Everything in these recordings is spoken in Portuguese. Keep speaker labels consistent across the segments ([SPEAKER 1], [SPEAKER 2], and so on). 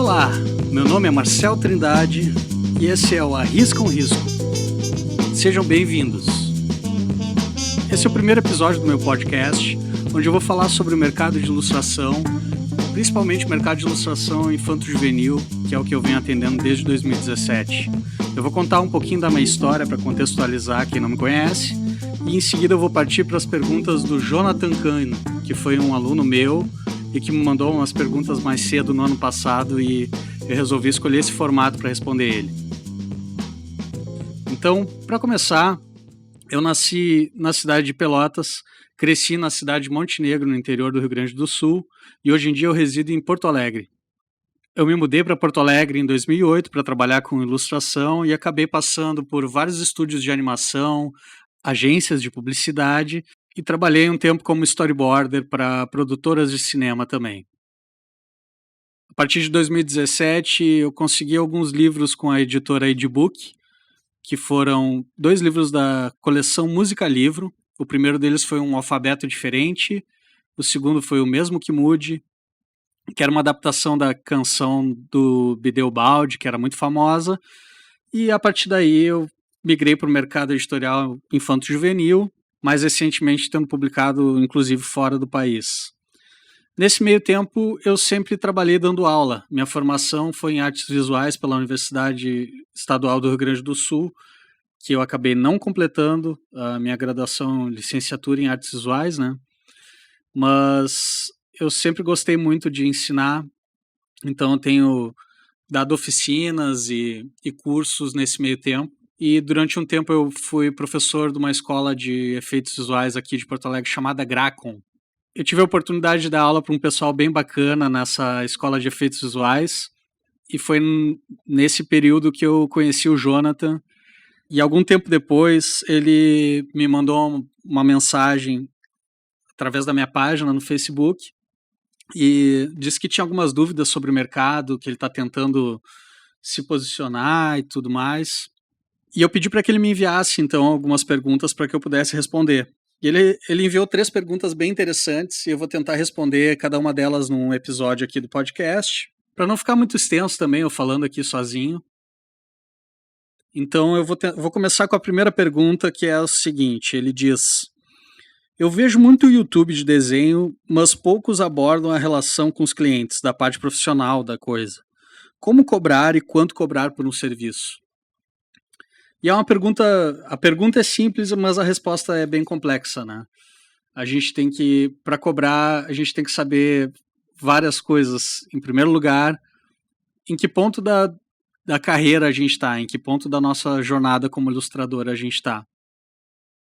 [SPEAKER 1] Olá, meu nome é Marcel Trindade e esse é o Arrisca um Risco. Sejam bem-vindos. Esse é o primeiro episódio do meu podcast, onde eu vou falar sobre o mercado de ilustração, principalmente o mercado de ilustração infanto-juvenil, que é o que eu venho atendendo desde 2017. Eu vou contar um pouquinho da minha história para contextualizar quem não me conhece, e em seguida eu vou partir para as perguntas do Jonathan Cano, que foi um aluno meu e que me mandou umas perguntas mais cedo no ano passado e eu resolvi escolher esse formato para responder ele. Então, para começar, eu nasci na cidade de Pelotas, cresci na cidade de Montenegro, no interior do Rio Grande do Sul, e hoje em dia eu resido em Porto Alegre. Eu me mudei para Porto Alegre em 2008 para trabalhar com ilustração e acabei passando por vários estúdios de animação, agências de publicidade e trabalhei um tempo como storyboarder para produtoras de cinema também. A partir de 2017 eu consegui alguns livros com a editora Edbook, que foram 2 livros da coleção Música Livro. O primeiro deles foi Um Alfabeto Diferente, o segundo foi O Mesmo Que Mude, que era uma adaptação da canção do Bideobaldi, que era muito famosa, e a partir daí eu migrei para o mercado editorial infanto-juvenil, mais recentemente tendo publicado inclusive fora do país. Nesse meio tempo eu sempre trabalhei dando aula. Minha formação foi em artes visuais pela Universidade Estadual do Rio Grande do Sul, que eu acabei não completando a minha graduação licenciatura em artes visuais, né? Mas eu sempre gostei muito de ensinar, então eu tenho dado oficinas e cursos nesse meio tempo. E durante um tempo eu fui professor de uma escola de efeitos visuais aqui de Porto Alegre chamada Gracon. Eu tive a oportunidade de dar aula para um pessoal bem bacana nessa escola de efeitos visuais e foi nesse período que eu conheci o Jonathan. E algum tempo depois ele me mandou uma mensagem através da minha página no Facebook e disse que tinha algumas dúvidas sobre o mercado, que ele está tentando se posicionar e tudo mais. E eu pedi para que ele me enviasse, então, algumas perguntas para que eu pudesse responder. E ele enviou 3 perguntas bem interessantes e eu vou tentar responder cada uma delas num episódio aqui do podcast, para não ficar muito extenso também, eu falando aqui sozinho. Então, eu vou começar com a primeira pergunta, que é o seguinte, ele diz: eu vejo muito YouTube de desenho, mas poucos abordam a relação com os clientes, da parte profissional da coisa. Como cobrar e quanto cobrar por um serviço? E é uma pergunta, a pergunta é simples, mas a resposta é bem complexa, né? A gente tem que, para cobrar, a gente tem que saber várias coisas. Em primeiro lugar, em que ponto da carreira a gente está, em que ponto da nossa jornada como ilustrador a gente está.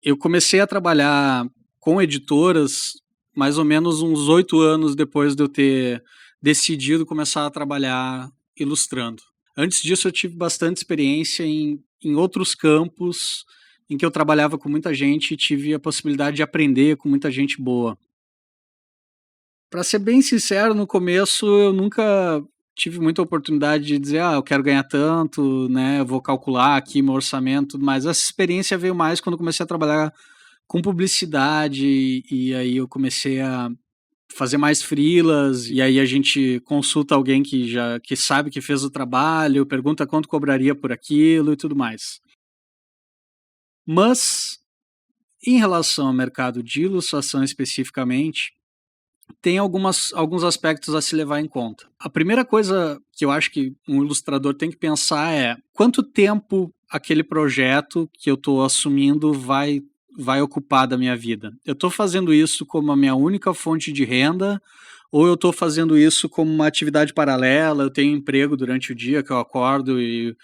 [SPEAKER 1] Eu comecei a trabalhar com editoras mais ou menos uns 8 anos depois de eu ter decidido começar a trabalhar ilustrando. Antes disso eu tive bastante experiência em outros campos em que eu trabalhava com muita gente e tive a possibilidade de aprender com muita gente boa. Para ser bem sincero, no começo eu nunca tive muita oportunidade de dizer, eu quero ganhar tanto, né, eu vou calcular aqui meu orçamento, mas essa experiência veio mais quando eu comecei a trabalhar com publicidade e aí eu comecei a fazer mais freelas e aí a gente consulta alguém que sabe que fez o trabalho, pergunta quanto cobraria por aquilo e tudo mais. Mas em relação ao mercado de ilustração especificamente, tem alguns aspectos a se levar em conta. A primeira coisa que eu acho que um ilustrador tem que pensar é quanto tempo aquele projeto que eu estou assumindo vai ocupar da minha vida. Eu estou fazendo isso como a minha única fonte de renda ou eu estou fazendo isso como uma atividade paralela, eu tenho emprego durante o dia que eu acordo e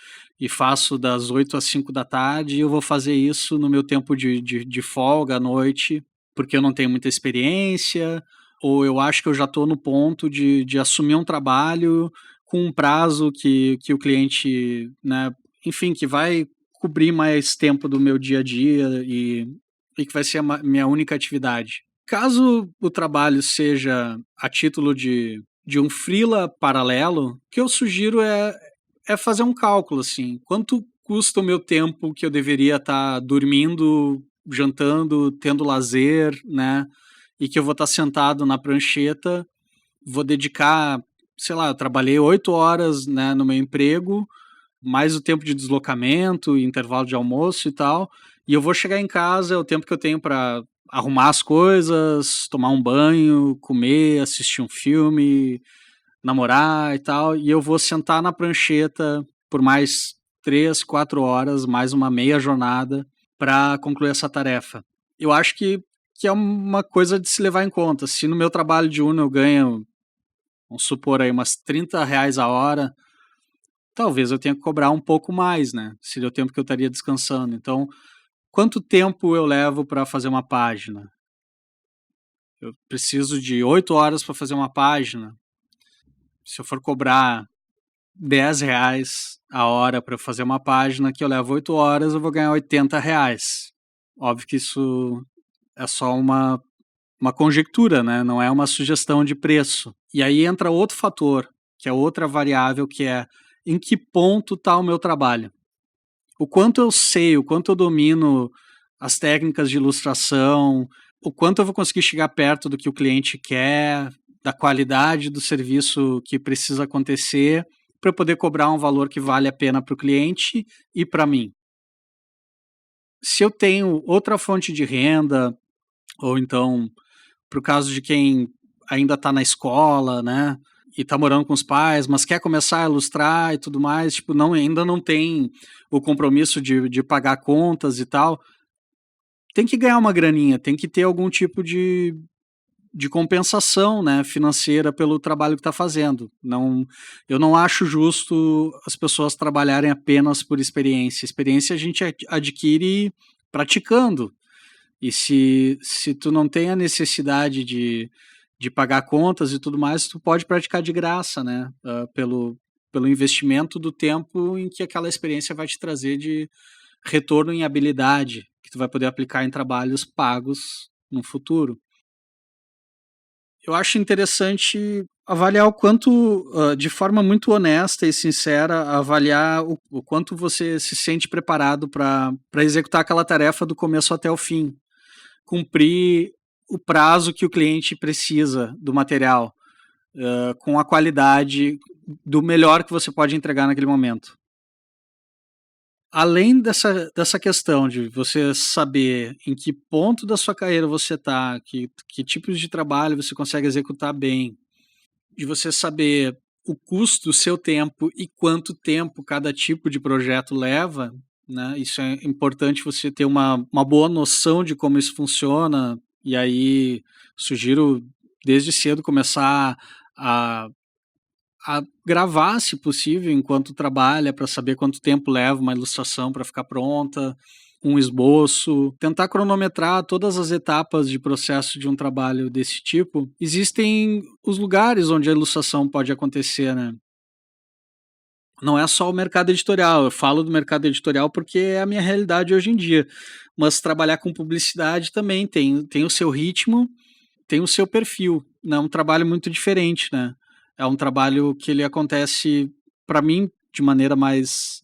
[SPEAKER 1] faço das 8 às 5 da tarde e eu vou fazer isso no meu tempo de folga à noite porque eu não tenho muita experiência ou eu acho que eu já estou no ponto de assumir um trabalho com um prazo que o cliente, né, enfim, que vai cobrir mais tempo do meu dia a dia e que vai ser a minha única atividade. Caso o trabalho seja a título de um freela paralelo, o que eu sugiro é fazer um cálculo, assim, quanto custa o meu tempo que eu deveria estar dormindo, jantando, tendo lazer, né, e que eu vou estar sentado na prancheta, vou dedicar sei lá, eu trabalhei 8 horas, né, no meu emprego, mais o tempo de deslocamento, intervalo de almoço e tal, e eu vou chegar em casa, é o tempo que eu tenho para arrumar as coisas, tomar um banho, comer, assistir um filme, namorar e tal, e eu vou sentar na prancheta por mais 3, 4 horas, mais uma meia jornada para concluir essa tarefa. Eu acho que é uma coisa de se levar em conta. Se no meu trabalho de Uno eu ganho, vamos supor aí, umas R$ 30 a hora, talvez eu tenha que cobrar um pouco mais, né? Seria o tempo que eu estaria descansando. Então, quanto tempo eu levo para fazer uma página? Eu preciso de 8 horas para fazer uma página. Se eu for cobrar R$ 10 a hora para fazer uma página que eu levo 8 horas, eu vou ganhar R$ 80. Óbvio que isso é só uma conjectura, né? Não é uma sugestão de preço. E aí entra outro fator, que é outra variável, que é em que ponto está o meu trabalho. O quanto eu sei, o quanto eu domino as técnicas de ilustração, o quanto eu vou conseguir chegar perto do que o cliente quer, da qualidade do serviço que precisa acontecer, para eu poder cobrar um valor que vale a pena para o cliente e para mim. Se eu tenho outra fonte de renda, ou então, para o caso de quem ainda está na escola, né, e está morando com os pais, mas quer começar a ilustrar e tudo mais, tipo, ainda não tem o compromisso de pagar contas e tal, tem que ganhar uma graninha, tem que ter algum tipo de compensação, né, financeira pelo trabalho que está fazendo. Eu não acho justo as pessoas trabalharem apenas por experiência. Experiência a gente adquire praticando. E se tu não tem a necessidade de pagar contas e tudo mais, tu pode praticar de graça, né? Pelo investimento do tempo em que aquela experiência vai te trazer de retorno em habilidade, que tu vai poder aplicar em trabalhos pagos no futuro. Eu acho interessante avaliar o quanto, de forma muito honesta e sincera, avaliar o quanto você se sente preparado para executar aquela tarefa do começo até o fim. Cumprir o prazo que o cliente precisa do material, com a qualidade do melhor que você pode entregar naquele momento. Além dessa questão de você saber em que ponto da sua carreira você está, que tipos de trabalho você consegue executar bem, de você saber o custo do seu tempo e quanto tempo cada tipo de projeto leva, né? Isso é importante você ter uma boa noção de como isso funciona, e aí sugiro desde cedo começar a, a gravar, se possível, enquanto trabalha, para saber quanto tempo leva uma ilustração para ficar pronta, um esboço, tentar cronometrar todas as etapas de processo de um trabalho desse tipo. Existem os lugares onde a ilustração pode acontecer, né? Não é só o mercado editorial, eu falo do mercado editorial porque é a minha realidade hoje em dia, mas trabalhar com publicidade também tem o seu ritmo, tem o seu perfil, né? É um trabalho muito diferente, né? É um trabalho que ele acontece, para mim, de maneira mais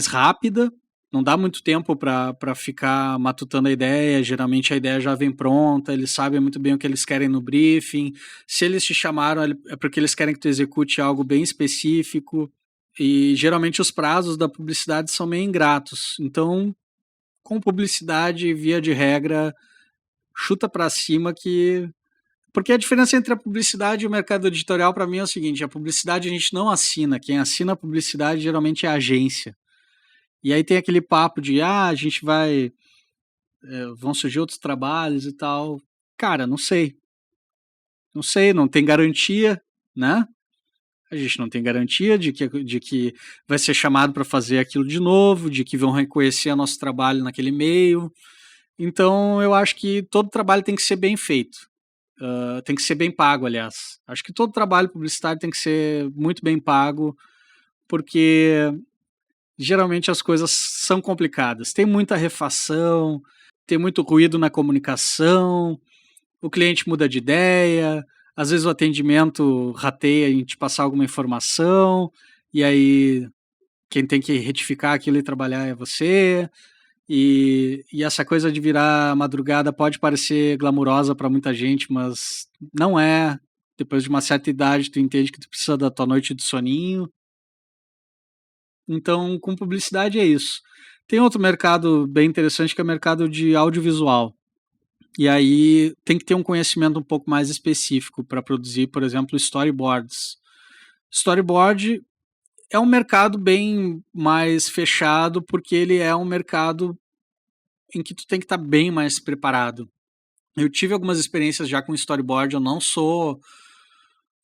[SPEAKER 1] rápida, não dá muito tempo para ficar matutando a ideia, geralmente a ideia já vem pronta, eles sabem muito bem o que eles querem no briefing, se eles te chamaram é porque eles querem que tu execute algo bem específico, e geralmente os prazos da publicidade são meio ingratos, então com publicidade, via de regra, chuta para cima que porque a diferença entre a publicidade e o mercado editorial, para mim, é o seguinte: a publicidade a gente não assina, quem assina a publicidade geralmente é a agência. E aí tem aquele papo de, a gente vai. Vão surgir outros trabalhos e tal. Cara, não sei. Não sei, não tem garantia, né? A gente não tem garantia de que vai ser chamado para fazer aquilo de novo, de que vão reconhecer o nosso trabalho naquele meio. Então, eu acho que todo trabalho tem que ser bem feito. Tem que ser bem pago, aliás. Acho que todo trabalho publicitário tem que ser muito bem pago, porque geralmente as coisas são complicadas. Tem muita refação, tem muito ruído na comunicação, o cliente muda de ideia, às vezes o atendimento rateia em te passar alguma informação, e aí quem tem que retificar aquilo e trabalhar é você. E essa coisa de virar madrugada pode parecer glamurosa para muita gente, mas não é. depois de uma certa idade, tu entende que tu precisa da tua noite de soninho. Então, com publicidade é isso. Tem outro mercado bem interessante que é o mercado de audiovisual. E aí tem que ter um conhecimento um pouco mais específico para produzir, por exemplo, storyboards. Storyboard é um mercado bem mais fechado, porque ele é um mercado em que tu tem que estar bem mais preparado. Eu tive algumas experiências já com storyboard, eu não sou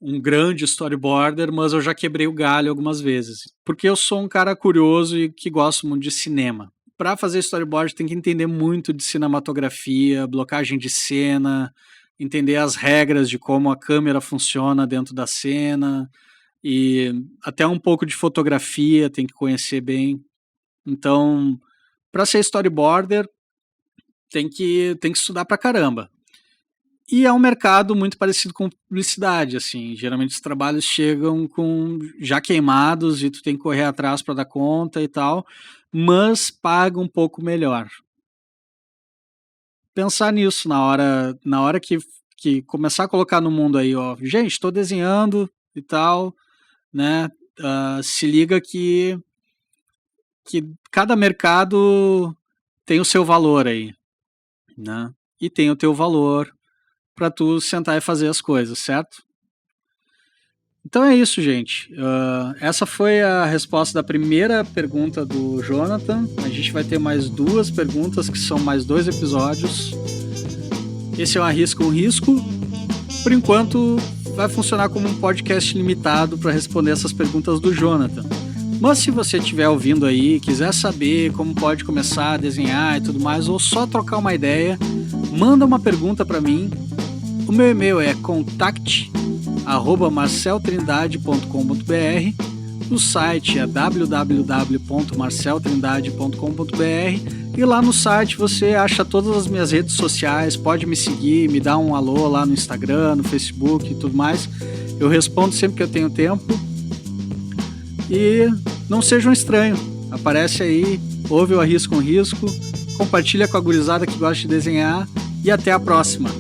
[SPEAKER 1] um grande storyboarder, mas eu já quebrei o galho algumas vezes, porque eu sou um cara curioso e que gosto muito de cinema. Para fazer storyboard tem que entender muito de cinematografia, blocagem de cena, entender as regras de como a câmera funciona dentro da cena, e até um pouco de fotografia tem que conhecer bem. Então, para ser storyboarder, tem que estudar pra caramba. E é um mercado muito parecido com publicidade, assim. Geralmente os trabalhos chegam com já queimados e tu tem que correr atrás para dar conta e tal, mas paga um pouco melhor. Pensar nisso na hora que começar a colocar no mundo aí, ó, gente, estou desenhando e tal, né? Se liga que cada mercado tem o seu valor aí, né? E tem o teu valor para tu sentar e fazer as coisas, certo? Então é isso, gente. Essa foi a resposta da primeira pergunta do Jonathan. A gente vai ter mais 2 perguntas, que são mais 2 episódios. Esse é o Arrisca um Risco. Por enquanto, vai funcionar como um podcast limitado para responder essas perguntas do Jonathan. Mas se você estiver ouvindo aí, quiser saber como pode começar a desenhar e tudo mais, ou só trocar uma ideia, manda uma pergunta para mim. O meu e-mail é contact@marceltrindade.com.br. O site é www.marceltrindade.com.br. E lá no site você acha todas as minhas redes sociais, pode me seguir, me dar um alô lá no Instagram, no Facebook e tudo mais. Eu respondo sempre que eu tenho tempo. E não seja um estranho, aparece aí, ouve o Arrisca um Risco, compartilha com a gurizada que gosta de desenhar e até a próxima.